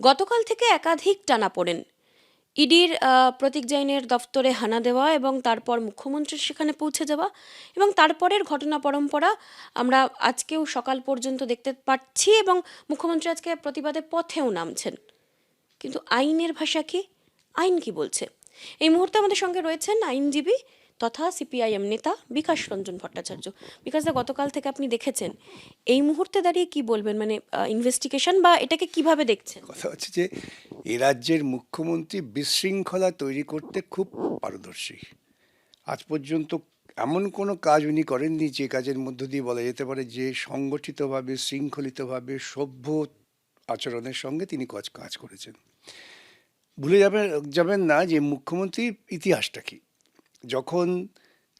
গতকাল থেকে একাধিক টানাপোড়েন। ইডির প্রতীক জৈনের দফতরে হানা দেওয়া এবং তারপর মুখ্যমন্ত্রীর সেখানে পৌঁছে যাওয়া এবং তারপরের ঘটনা পরম্পরা আমরা আজকেও সকাল পর্যন্ত দেখতে পাচ্ছি এবং মুখ্যমন্ত্রী আজকে প্রতিবাদে পথেও নামছেন। কিন্তু আইনের ভাষা কি? আইন কি বলছে? এই মুহূর্তে আমাদের সঙ্গে রয়েছেন আইনজীবী তথা সিপিআইএম নেতা বিকাশ রঞ্জন ভট্টাচার্য। বিকাশদা, গতকাল থেকে আপনি দেখেছেন, এই মুহূর্তে দাঁড়িয়ে কি বলবেন? মানে ইনভেস্টিগেশন বা এটাকে কিভাবে দেখছেন? কথা হচ্ছে যে এ রাজ্যের মুখ্যমন্ত্রী বিশৃঙ্খলা তৈরি করতে খুব পারদর্শী। আজ পর্যন্ত এমন কোনো কাজ উনি করেননি যে কাজের মধ্য দিয়ে বলা যেতে পারে যে সংগঠিতভাবে শৃঙ্খলিতভাবে সভ্য আচরণের সঙ্গে তিনি কাজ করেছেন। ভুলে যাবেন না যে মুখ্যমন্ত্রীর ইতিহাসটা কি। যখন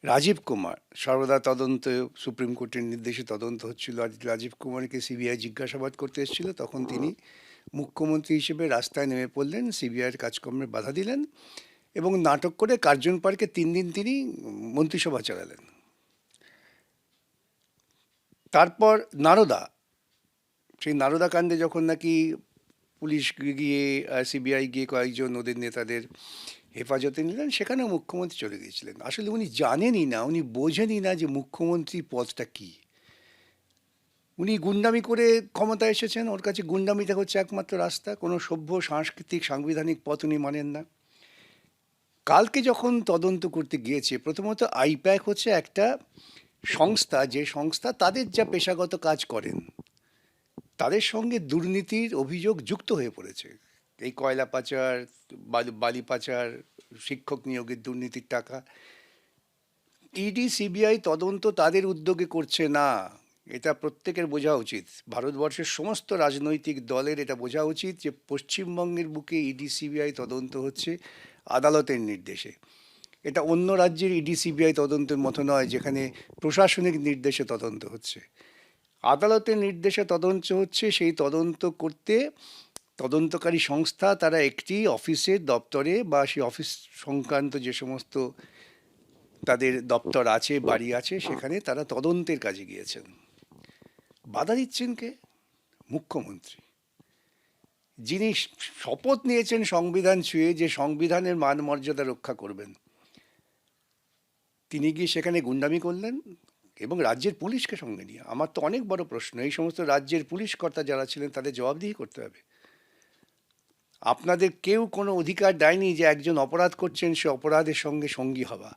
রাজীব কুমার সর্বদা তদন্ত, সুপ্রিম কোর্টের নির্দেশে তদন্ত হচ্ছিল, রাজীব কুমারকে সিবিআই জিজ্ঞাসাবাদ করতে এসেছিল, তখন তিনি মুখ্যমন্ত্রী হিসেবে রাস্তায় নেমে পড়লেন, সিবিআইয়ের কাজকর্মে বাধা দিলেন এবং নাটক করে কার্জন পার্কে 3 দিন তিনি মন্ত্রিসভা চালালেন। তারপর নারদা, সেই নারদা কাণ্ডে যখন নাকি পুলিশ গিয়ে সিবিআই গিয়ে কয়েকজন ওদের নেতাদের হেফাজতে নিলেন, সেখানেও মুখ্যমন্ত্রী চলে গিয়েছিলেন। আসলে উনি জানেনই না, উনি বোঝেনই না যে মুখ্যমন্ত্রী পদটা কী। উনি গুন্ডামি করে ক্ষমতায় এসেছেন, ওর কাছে গুন্ডামিটা হচ্ছে একমাত্র রাস্তা। কোনো সভ্য সাংস্কৃতিক সাংবিধানিক পথ উনি মানেন না। কালকে যখন তদন্ত করতে গিয়েছে, প্রথমত আইপ্যাক হচ্ছে একটা সংস্থা, যে সংস্থা তাদের যা পেশাগত কাজ করেন তাদের সঙ্গে দুর্নীতির অভিযোগ যুক্ত হয়ে পড়েছে। এই কয়লা পাচার, বালি পাচার, শিক্ষক নিয়োগের দুর্নীতির টাকা। ইডি সিবিআই তদন্ত তাদের উদ্যোগে করছে না, এটা প্রত্যেকের বোঝা উচিত। ভারতবর্ষের সমস্ত রাজনৈতিক দলের এটা বোঝা উচিত যে পশ্চিমবঙ্গের বুকে ইডি সিবিআই তদন্ত হচ্ছে আদালতের নির্দেশে। এটা অন্য রাজ্যের ইডি সিবিআই তদন্তের মতো নয়, যেখানে প্রশাসনিক নির্দেশে তদন্ত হচ্ছে। আদালতের নির্দেশে তদন্ত হচ্ছে। সেই তদন্ত করতে তদন্তকারী সংস্থা তারা একটি অফিসের দপ্তরে বা সেই অফিস সংক্রান্ত যে সমস্ত তাদের দপ্তর আছে, বাড়ি আছে, সেখানে তারা তদন্তের কাজে গিয়েছেন। বাধা দিচ্ছেন কে? মুখ্যমন্ত্রী, যিনি শপথ নিয়েছেন সংবিধান ছুঁয়ে যে সংবিধানের মান মর্যাদা রক্ষা করবেন। তিনি গিয়ে সেখানে গুন্ডামি করলেন এবং রাজ্যের পুলিশকে সঙ্গে নিয়ে। আমার তো অনেক বড় প্রশ্ন, এই সমস্ত রাজ্যের পুলিশ কর্তা যারা ছিলেন তাদের জবাবদিহি করতে হবে। আপনাদের কেউ কোনো অধিকার দেয়নি যে একজন অপরাধ করছেন সে অপরাধের সঙ্গে সঙ্গী হওয়া।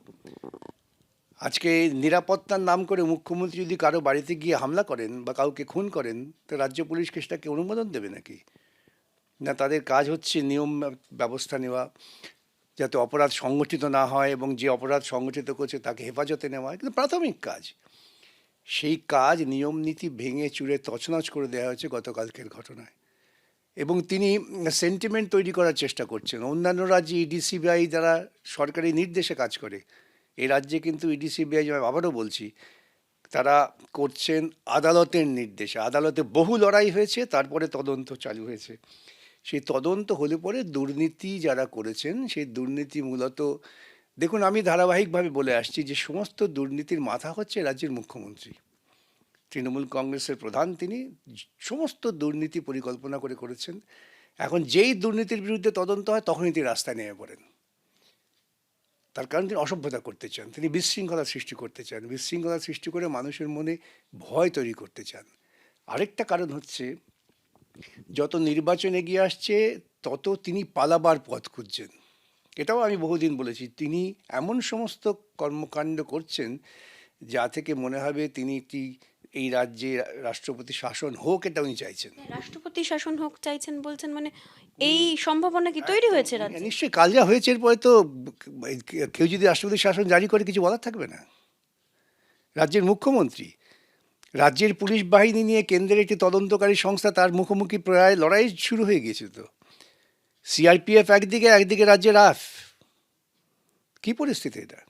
আজকে নিরাপত্তার নাম করে মুখ্যমন্ত্রী যদি কারো বাড়িতে গিয়ে হামলা করেন বা কাউকে খুন করেন, তো রাজ্য পুলিশকে সেটাকে অনুমোদন দেবে নাকি? না, তাদের কাজ হচ্ছে নিয়ম ব্যবস্থা নেওয়া, যাতে অপরাধ সংগঠিত না হয় এবং যে অপরাধ সংগঠিত করছে তাকে হেফাজতে নেওয়া, কিন্তু প্রাথমিক কাজ। সেই কাজ নিয়ম নীতি ভেঙে চুরে তছনছ করে দেওয়া হয়েছে গতকালকের ঘটনায়। এবং তিনি সেন্টিমেন্ট তৈরি করার চেষ্টা করছেন। অন্যান্য রাজ্যে ইডি সিবিআই যারা সরকারি নির্দেশে কাজ করে, এই রাজ্যে কিন্তু ইডি সিবিআই, আবারও বলছি, তারা করছেন আদালতের নির্দেশে। আদালতে বহু লড়াই হয়েছে, তারপরে তদন্ত চালু হয়েছে। সেই তদন্ত হলে পরে দুর্নীতি যারা করেছেন সেই দুর্নীতি মূলত, দেখুন, আমি ধারাবাহিকভাবে বলে আসছি যে সমস্ত দুর্নীতির মাথা হচ্ছে রাজ্যের মুখ্যমন্ত্রী। তৃণমূল কংগ্রেসের প্রধান তিনি সমস্ত দুর্নীতি পরিকল্পনা করে করেছেন। এখন যেই দুর্নীতির বিরুদ্ধে তদন্ত হয় তখনই তিনি রাস্তায় নেমে পড়েন। তার কারণ তিনি অসভ্যতা করতে চান, তিনি বিশৃঙ্খলা সৃষ্টি করতে চান, বিশৃঙ্খলা সৃষ্টি করে মানুষের মনে ভয় তৈরি করতে চান। আরেকটা কারণ হচ্ছে, যত নির্বাচন এগিয়ে আসছে তত তিনি পালাবার পথ খুঁজছেন। এটাও আমি বহুদিন বলেছি, তিনি এমন সমস্ত কর্মকাণ্ড করছেন যা থেকে মনে হবে তিনি একটি, এই রাজ্যে রাষ্ট্রপতি শাসন হোক এটা উনি চাইছেন। রাষ্ট্রপতি শাসন হোক চাইছেন বলছেন, মানে এই সম্ভাবনা কি তৈরি হয়েছে রাজ্যে? নিশ্চয়ই, কাল যা হয়েছে এরপরে তো কেউ যদি রাষ্ট্রপতি শাসন জারি করে কিছু বলার থাকবে না। রাজ্যের মুখ্যমন্ত্রী, রাজ্যের পুলিশ বাহিনী নিয়ে কেন্দ্রের একটি তদন্তকারী সংস্থা, তার মুখোমুখি প্রায় লড়াই শুরু হয়ে গিয়েছিল। তো সিআরপিএফ একদিকে, একদিকে রাজ্যের রাফ, কি পরিস্থিতি এটা?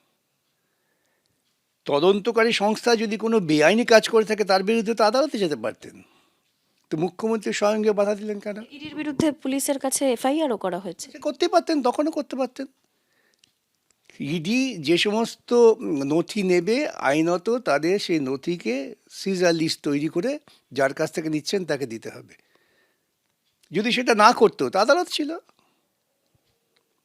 তদন্তকারী সংস্থা যদি কোনো বেআইনি কাজ করে থাকে তার বিরুদ্ধে তো আদালতে যেতে পারতেন, তো মুখ্যমন্ত্রী স্বয়ংকে বাধা দিলেন কেন? ইডির বিরুদ্ধে পুলিশের কাছে এফআইআরও করা হয়েছে। করতে পারতেন, তখনও করতে পারতেন। ইডি যে সমস্ত নথি নেবে আইনত তাদের সেই নথিকে সিজার লিস্ট তৈরি করে যার কাছ থেকে নিচ্ছেন তাকে দিতে হবে। যদি সেটা না করতো তা আদালত ছিল।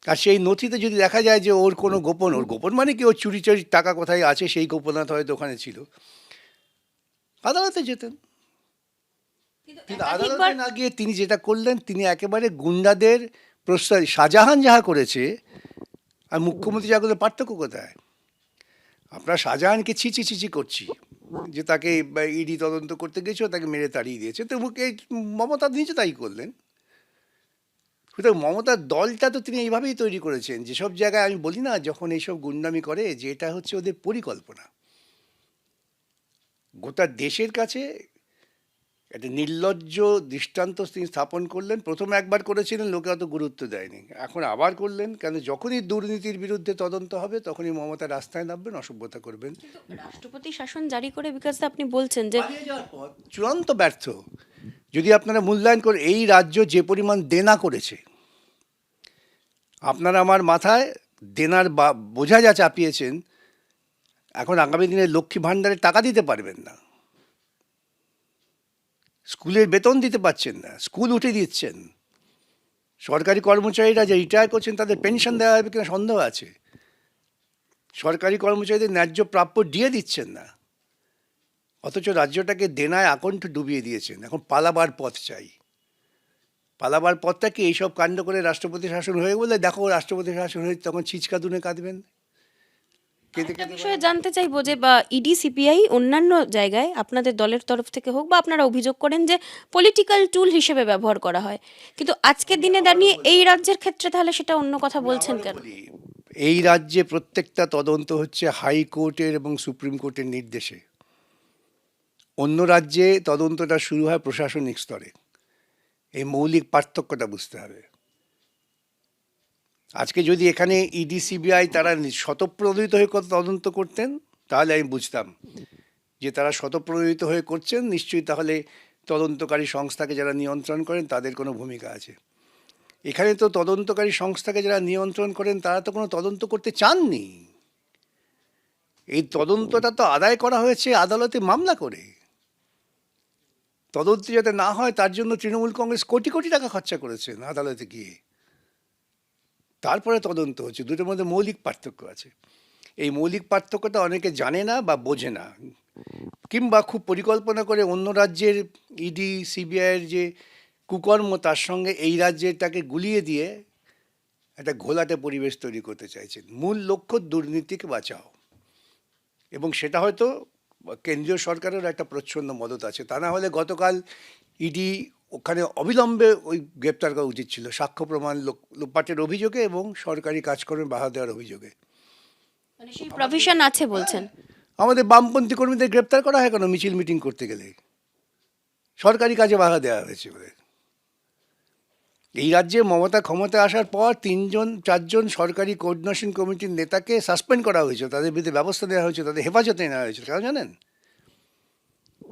আর সেই নথিতে যদি দেখা যায় যে ওর কোনো গোপন, ওর গোপন মানে কি, ওর চুরি চুরি টাকা কোথায় আছে সেই গোপনতা হয়তো ওখানে ছিল, আদালতে যেতেন। কিন্তু আদালতে একাধিকবার না গিয়ে তিনি যেটা করলেন, তিনি একেবারে গুন্ডাদের প্রশ্রয়, শাহজাহান যাহা করেছে আর মুখ্যমন্ত্রী যা করলে পার্থক্য কোথায়? আমরা শাহজাহানকে ছি ছি ছি ছি করছি যে তাকে ইডি তদন্ত করতে গেছিল, তাকে মেরে তাড়িয়ে দিয়েছে, তো এই মমতা নিজে তাই করলেন। সুতরাং মমতার দলটা তো তিনি এইভাবেই তৈরি করেছেন, যেসব জায়গায় আমি বলি না যখন এইসব গুন্ডামি করে, যে এটা হচ্ছে ওদের পরিকল্পনা। গোটা দেশের কাছে একটা নির্লজ্জ দৃষ্টান্ত তিনি স্থাপন করলেন। প্রথমে একবার করেছিলেন, লোকে অত গুরুত্ব দেয়নি, এখন আবার করলেন। কেন, যখনই দুর্নীতির বিরুদ্ধে তদন্ত হবে তখনই মমতা রাস্তায় নামবেন, অসভ্যতা করবেন। রাষ্ট্রপতি শাসন জারি করে, বিকাশ দা আপনি বলছেন যে পালিয়ে যাওয়ার পর চূড়ান্ত ব্যর্থ। যদি আপনারা মূল্যায়ন করে এই রাজ্য যে পরিমাণ দেনা করেছে, আপনারা আমার মাথায় দেনার বোঝা যা চাপিয়েছেন, এখন আগামী দিনে লক্ষ্মী ভাণ্ডারে টাকা দিতে পারবেন না, স্কুলের বেতন দিতে পারছেন না, স্কুল উঠে দিচ্ছেন, সরকারি কর্মচারীরা যে রিটায়ার করছেন তাদের পেনশন দেওয়া হবে কিনা সন্দেহ আছে, সরকারি কর্মচারীদের ন্যায্য প্রাপ্য দিয়ে দিচ্ছেন না, অথচ রাজ্যটাকে দেনায় আকণ্ঠ ডুবিয়ে দিয়েছেন। এখন পালাবার পথ চাই। পালাবার পথটা কি এইসব কাণ্ড করে রাষ্ট্রপতি শাসন হয়ে বলে, দেখো রাষ্ট্রপতি শাসন হয়ে তখন ছিচকাদুনে কাঁদবেন, কেঁদে একটা কেঁদে বিষয়ে জানতে চাইবো যে বা ইডি সিপিআই অন্যান্য জায়গায় আপনাদের দলের তরফ থেকে হোক বা আপনারা অভিযোগ করেন যে পলিটিক্যাল টুল হিসেবে ব্যবহার করা হয়, কিন্তু আজকের দিনে দাঁড়িয়ে এই রাজ্যের ক্ষেত্রে তাহলে সেটা অন্য কথা বলছেন কেন? বলি, এই রাজ্যে প্রত্যেকটা তদন্ত হচ্ছে হাইকোর্টের এবং সুপ্রিম কোর্টের নির্দেশে। অন্য রাজ্যে তদন্তটা শুরু হয় প্রশাসনিক স্তরে। এই মৌলিক পার্থক্যটা বুঝতে হবে। আজকে যদি এখানে ইডি সিবিআই তারা স্বতঃপ্রণোদিত হয়ে তদন্ত করতেন, তাহলে আমি বুঝতাম যে তারা স্বতঃপ্রণোদিত হয়ে করছেন, নিশ্চয়ই তাহলে তদন্তকারী সংস্থাকে যারা নিয়ন্ত্রণ করেন তাদের কোনো ভূমিকা আছে। এখানে তো তদন্তকারী সংস্থাকে যারা নিয়ন্ত্রণ করেন তারা তো কোনো তদন্ত করতে চাননি। এই তদন্তটা তো আদায় করা হয়েছে আদালতে মামলা করে। তদন্ত যাতে না হয় তার জন্য তৃণমূল কংগ্রেস কোটি কোটি টাকা খরচা করেছেন আদালতে গিয়ে, তারপরে তদন্ত হচ্ছে। দুটোর মধ্যে মৌলিক পার্থক্য আছে। এই মৌলিক পার্থক্যটা অনেকে জানে না বা বোঝে না, কিংবা খুব পরিকল্পনা করে অন্য রাজ্যের ইডি সিবিআইয়ের যে কুকর্ম তার সঙ্গে এই রাজ্যেরটাকে গুলিয়ে দিয়ে একটা ঘোলাটে পরিবেশ তৈরি করতে চাইছেন। মূল লক্ষ্য দুর্নীতিকে বাঁচাও, এবং সেটা হয়তো কেন্দ্রীয় সরকারের একটা প্রচ্ছন্ন মদত আছে। তা না হলে গতকাল ইডি ওখানে অবিলম্বে ওই গ্রেপ্তার করা উচিত ছিল, সাক্ষ্য প্রমাণ লোপাটের অভিযোগে এবং সরকারি কাজকর্মে বাধা দেওয়ার অভিযোগে। মানে সেই প্রভিশন আছে বলছেন? আমাদের বামপন্থী কর্মীদের গ্রেপ্তার করা হয় কেন মিছিল মিটিং করতে গেলে? সরকারি কাজে বাধা দেওয়া হয়েছে বলে। এই রাজ্যে মমতা ক্ষমতায় আসার পর 3-4জন সরকারি কোঅর্ডিনেশন কমিটির নেতাকে সাসপেন্ড করা হয়েছে, তাদের বিরুদ্ধে ব্যবস্থা নেওয়া হয়েছে, তাদের হেফাজতে নেওয়া হয়েছে। কেন জানেন?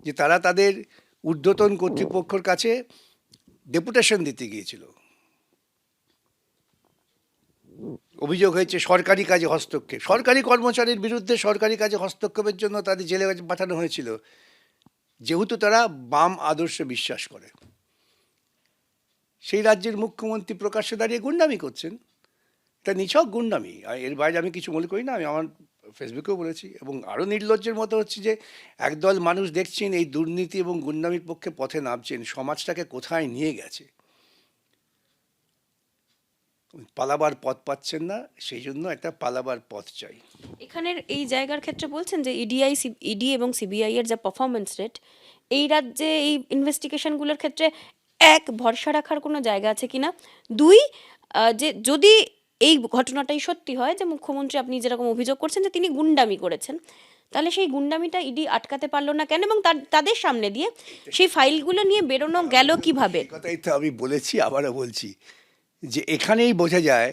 যে তারা তাদের ঊর্ধ্বতন কর্তৃপক্ষের কাছে ডেপুটেশন দিতে গিয়েছিল। অভিযোগ হয়েছে সরকারি কাজে হস্তক্ষেপ, সরকারি কর্মচারীর বিরুদ্ধে সরকারি কাজে হস্তক্ষেপের জন্য তাদের জেলে পাঠানো হয়েছিল, যেহেতু তারা বাম আদর্শে বিশ্বাস করে। সেই রাজ্যের মুখ্যমন্ত্রী প্রকাশ্যে দাঁড়িয়ে গুন্ডামি করছেন, এটা নিছক গুন্ডামি। আর এর বাইরে আমি কিছু মনে করি না। আমি আমার ফেসবুকেও বলেছি, এবং আরও নির্লজ্জের মতো হচ্ছে যে একদল মানুষ দেখছেন এই দুর্নীতি এবং গুন্ডামির পক্ষে পথে নামছেন, সমাজটাকে কোথায় নিয়ে গেছে। পালাবার পথ পাচ্ছেন না, সেই জন্য একটা পালাবার পথ চাই। এখানের এই জায়গার ক্ষেত্রে বলছেন যে ইডি এবং সিবিআই এর যা পারফরমেন্স রেট, এই রাজ্যে এই ইনভেস্টিগেশনগুলোর ক্ষেত্রে এক, ভরসা রাখার কোনো জায়গা আছে কিনা, দুই, যে যদি এই ঘটনাটাই সত্যি হয় যে মুখ্যমন্ত্রী আপনি যেরকম অভিযোগ করছেন যে তিনি গুন্ডামি করেছেন, তাহলে সেই গুন্ডামিটা ইডি আটকাতে পারলো না কেন, এবং তাদের সামনে দিয়ে সেই ফাইলগুলো নিয়ে বেরোনো গেল কিভাবে? এই কথাই তো আমি বলেছি, আবারও বলছি, যে এখানেই বোঝা যায়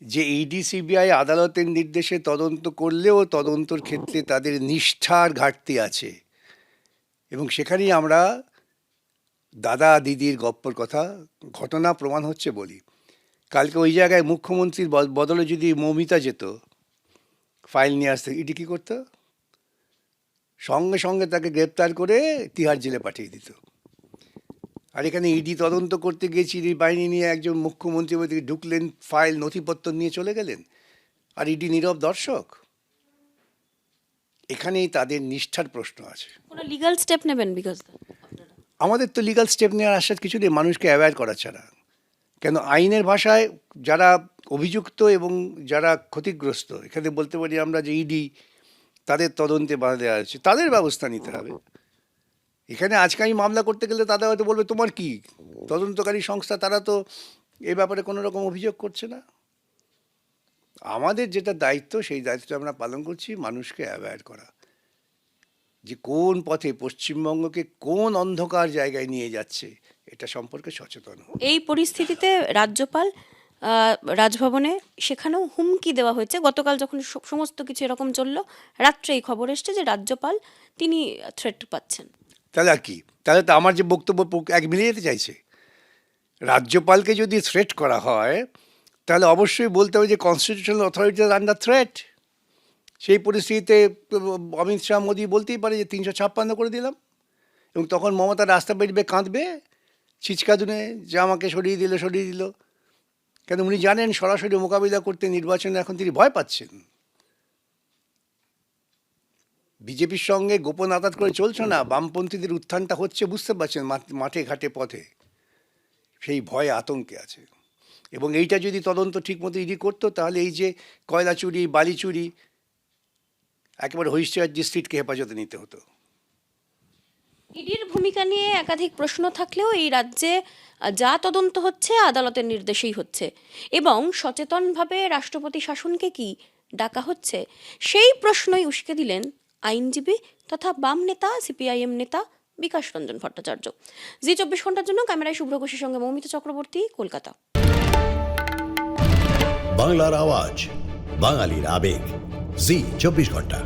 যে ইডি সিবিআই আদালতের নির্দেশে তদন্ত করলেও তদন্তর ক্ষেত্রে তাদের নিষ্ঠার ঘাটতি আছে। এবং সেখানেই আমরা দাদা দিদির গপ্পর কথা, ঘটনা প্রমাণ হচ্ছে বলি। কালকে ওই জায়গায় মুখ্যমন্ত্রীর বদলে যদি মৌমিতা যেত ফাইল নিয়ে আসতে, ইডি কী করতো? সঙ্গে সঙ্গে তাকে গ্রেপ্তার করে তিহার জেলে পাঠিয়ে দিত। আর এখানে ইডি তদন্ত করতে গেছি, ইডি বাহিনী নিয়ে একজন মুখ্যমন্ত্রী ওদিকে ঢুকলেন, ফাইল নথিপত্র নিয়ে চলে গেলেন, আর ইডি নীরব দর্শক। এখানেই তাদের নিষ্ঠার প্রশ্ন আছে। কোনো লিগ্যাল স্টেপ নেবেন? বিকজ আমাদের তো লিগ্যাল স্টেপ নেওয়ার আশ্বাস কিছু নেই, মানুষকে অ্যাওয়্যার করা ছাড়া। কেন আইনের ভাষায় যারা অভিযুক্ত এবং যারা ক্ষতিগ্রস্ত, এখানে বলতে পারি আমরা যে ইডি, তাদের তদন্তে বাধা দেওয়া আছে, তাদের ব্যবস্থা নিতে হবে। এখানে আজকে আমি মামলা করতে গেলে তারা হয়তো বলবে তোমার কি, তদন্তকারী সংস্থা তারা তো এ ব্যাপারে কোনো রকম অভিযোগ করছে না। আমাদের যেটা দায়িত্ব, সেই দায়িত্বটা আমরা পালন করছি, মানুষকে অ্যাওয়্যার করা, যে কোন পথে পশ্চিমবঙ্গকে কোন অন্ধকার জায়গায় নিয়ে যাচ্ছে এটা সম্পর্কে সচেতন হও। এই পরিস্থিতিতে রাজ্যপাল রাজভবনে সেখানেও হুমকি দেওয়া হয়েছে। গতকাল যখন সমস্ত কিছু এরকম চললো, রাত্রে এই খবর এসছে যে রাজ্যপাল তিনি থ্রেট পাচ্ছেন। তাহলে আর কি, তাহলে তো আমার যে বক্তব্য এক মিলিয়ে যেতে চাইছে। রাজ্যপালকে যদি থ্রেট করা হয় তাহলে অবশ্যই বলতে হবে যে কনস্টিটিউশনাল অথরিটি আর আন্ডার থ্রেট। সেই পরিস্থিতিতে অমিত শাহ, মোদি বলতেই পারে যে 356 করে দিলাম, এবং তখন মমতা রাস্তা বেরবে, কাঁদবে, ছিচকাদুনে যে আমাকে সরিয়ে দিল। কেন উনি জানেন সরাসরি মোকাবিলা করতে নির্বাচনে এখন তিনি ভয় পাচ্ছেন। বিজেপির সঙ্গে গোপন আঘাত করে চলছে না, বামপন্থীদের উত্থানটা হচ্ছে, বুঝতে পারছেন, মাঠে ঘাটে পথে, সেই ভয় আতঙ্কে আছে। এবং এইটা যদি তদন্ত ঠিকমতো ইডি করতো তাহলে এই যে কয়লা চুরি, বালি চুরি, একেবারে হরিশ্চন্দ্র ডিস্ট্রিক্টকে হেফাজতে নিতে হতো। ইডির ভূমিকা নিয়ে একাধিক প্রশ্ন থাকলেও এই রাজ্যে যা তদন্ত হচ্ছে আদালতের নির্দেশেই হচ্ছে, এবং সচেতনভাবে রাষ্ট্রপতি শাসনকে কি ডাকা হচ্ছে, সেই প্রশ্নই উস্কে দিলেন আইনজীবী তথা বাম নেতা, সিপিআইএম নেতা বিকাশ রঞ্জন ভট্টাচার্য। জি 24 ঘন্টার জন্য ক্যামেরায় শুভ্র ঘোষের সঙ্গে মৌমিতা চক্রবর্তী, কলকাতা। বাংলার আওয়াজ, বাঙালির আবেগ, জি 24 ঘন্টা।